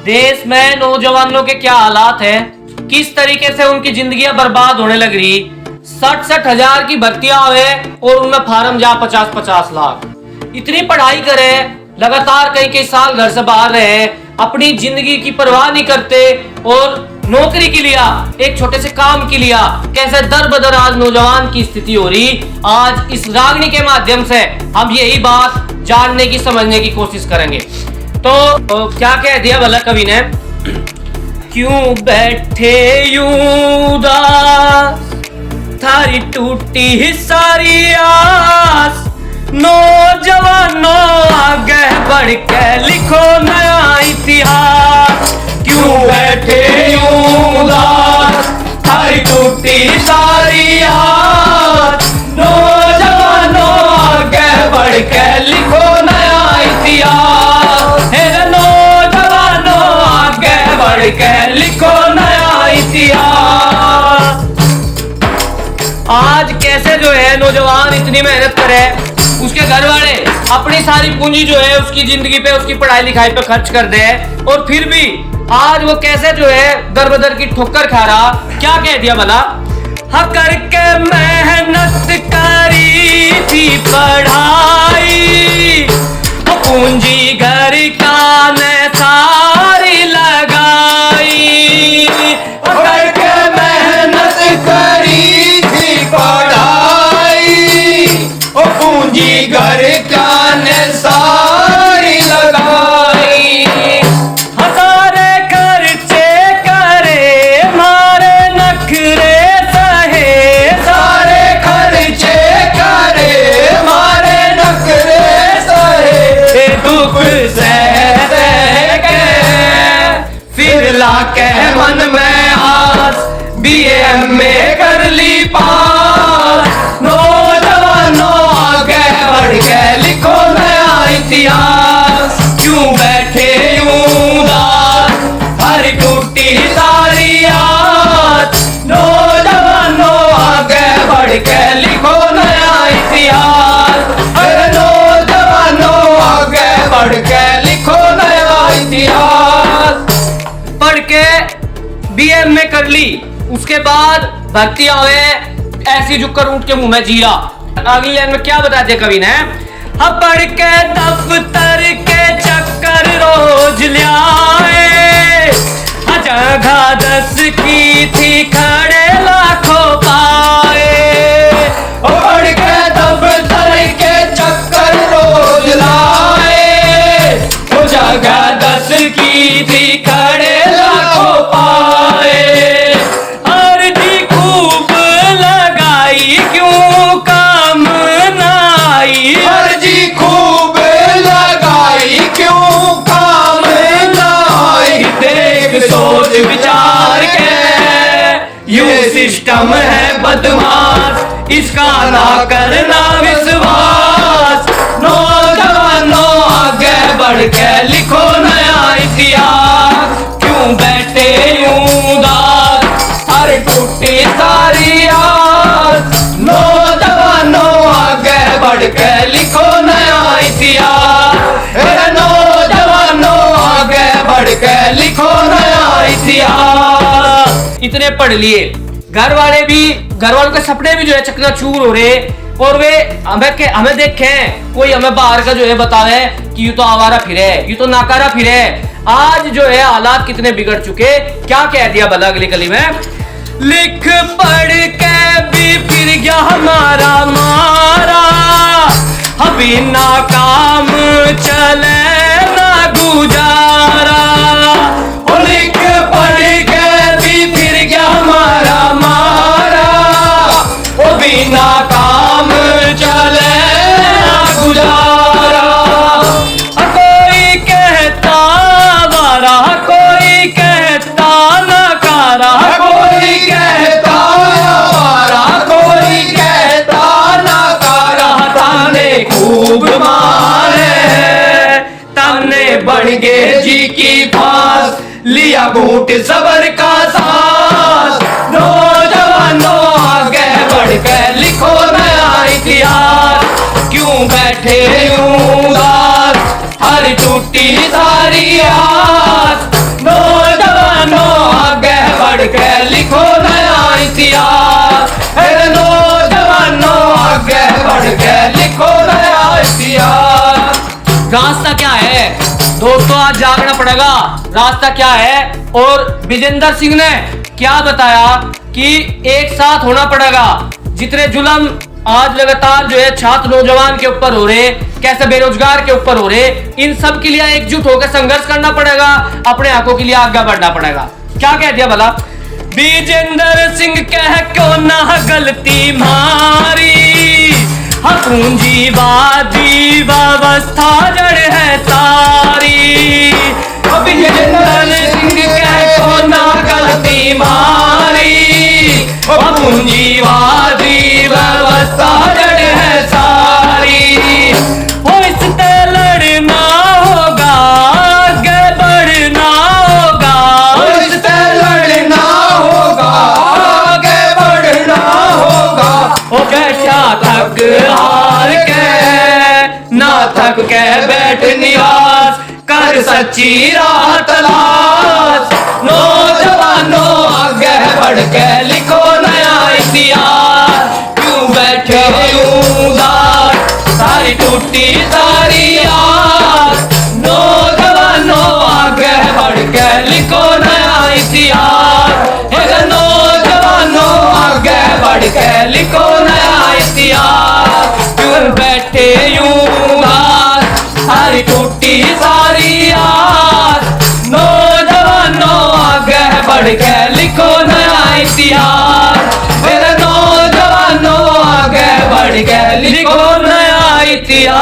देश में नौजवानों के क्या हालात है, किस तरीके से उनकी जिंदगियां बर्बाद होने लग रही। 60,000 की भर्तियां हुए और उनमें फार्म जा 50-50 लाख। इतनी पढ़ाई करे, लगातार कई साल घर से बाहर रहे, अपनी जिंदगी की परवाह नहीं करते और नौकरी के लिया, एक छोटे से काम के लिया कैसे दर बदर आज नौजवान की स्थिति हो रही। आज इस रागनी के माध्यम से हम यही बात जानने की, समझने की कोशिश करेंगे। तो क्या कह दिया भला कवि ने, क्यों बैठे यूं उदास, थारी टूटी सारी आस, नौजवानों आगे बढ़ के लिखो नया इतिहास। क्यों बैठे यूं उदास, थारी टूटी सारी आस, नौजवानों आगे बढ़ के लिखो नया इतिहास। हे नौजवानों आगे बढ़ के लिखो नया इतिहास। आज कैसे जो है नौजवान इतनी मेहनत करे, उसके घर वाले अपनी सारी पूंजी जो है उसकी जिंदगी पे, उसकी पढ़ाई लिखाई पे खर्च कर दे, और फिर भी आज वो कैसे जो है दर बदर की ठोकर खा रहा। क्या कह दिया भला, हाँ करके मेहनत करी थी पढ़ाई, पूंजी घर का ने सारी लगाई। करके मेहनत करी थी पढ़ाई, पूंजी घर का ने सारी लगाई। हजारे खर्चे करे, मारे नखरे सहे, सारे खर्चे करे, मारे नखरे सहे, दुख सह के फिर लाके मन में आस, BA कर ली पास। नौजवानों आगे बढ़ के लिखो नया इतिहास। क्यों बैठे यूं उदास, हरी टूटी सारी आस, नौजवानों आगे बढ़ के लिखो नया इतिहास। अरे नौजवानों आगे बढ़ के लिखो नया इतिहास। पढ़ के BA कर ली, उसके बाद भर्ती हुए, ऐसी झुककर ऊंट के मुंह में जीरा। अगली लाइन में क्या बता दिया कवि ने, अब पढ़ के दफ्तर के चक्कर रोज लियाए, जगह 10 की थी खड़े लाखों पाए। पढ़ के दफ्तर के चक्कर रोज लाए, जगह 10 की थी खड़े लाखों पाए। अर्जी खूब लगाई, क्यों काम ना आई, अर्जी खूब लगाई, क्यों काम ना आई। देख सोच विचार के यूं सिस्टम है बदमाश, इसका ना करना विश्वास। नौजवानों आगे बढ़ के लिखो नया इतिहास। क्यों बैठे यूं उदास, हर टूटी सारी आस, नौजवानों आगे बढ़ के लिखो नया इतिहास। नौजवानों आगे बढ़ के लिखो नया इतिहास। इतने पढ़ लिए, घर वालों के सपने भी जो है चकनाचूर हो रहे, और वे हमें देखें, कोई हमें बाहर का जो है बतावे कि ये तो आवारा फिरे, ये तो नाकारा फिरे। आज जो है हालात कितने बिगड़ चुके। क्या कह दिया भला अगली कली में, लिख पढ़ के भी फिर गया हमारा मारा, अभी ना काम चले ना गुजारा। लिख पढ़ के भी फिर गया हमारा मारा, अभी ना काम चले ना गुजारा। कोई कहता वारा, कोई कहता नकारा, कोई कहता वारा, कोई कहता नकारा। ताने खूब मारे, ताने बढ़ गए जी की फांस, लिया घूंट सबर का सांस। नौजवानों आगे बढ़ के लिखो नया इतिहास। क्यों बैठे यूं उदास, हर टूटी सारी आस, बढ़ के लिखो नया इतिहास। रास्ता क्या है दोस्तों, आज जागना पड़ेगा। रास्ता क्या है, और विजेंद्र सिंह ने क्या बताया कि एक साथ होना पड़ेगा। जितने जुल्म आज लगातार जो है छात्र नौजवान के ऊपर हो रहे, कैसे बेरोजगार के ऊपर हो रहे, इन सब के लिए एकजुट होकर संघर्ष करना पड़ेगा, अपने हकों के लिए आगे बढ़ना पड़ेगा। क्या कह दिया भला, विजेंद्र सिंह कह क्यों ना गलती मारी, पूंजीवादी व्यवस्था जड़ है सारी। विजेंद्र सिंह कह क्यों ना गलती मारी, पूंजीवादी व्यवस्था जड़ है सारी। वो इससे लड़ना होगा, आगे बढ़ना होगा, इससे लड़ना होगा, आगे बढ़ना होगा। ओ बैठा थक हार के, ना थक के बैठ निवास, कर सच्ची राह तलाश। नौजवानों आगे बढ़ के लिखो नया इतिहास, क्यों बैठे उदास, सारी टूटी सारी आस। नौजवानों आगे बढ़ के लिखो नया इतिहास, नौजवानों आगे बढ़ के लिखो नया इतिहास, क्यों बैठे यूं उदास, सारी टूटी सारी आस। नौजवानों आगे बढ़ के लिखो नया इतिहास, मेरे नौजवानों आगे बढ़ के लिखो नया इतिहास।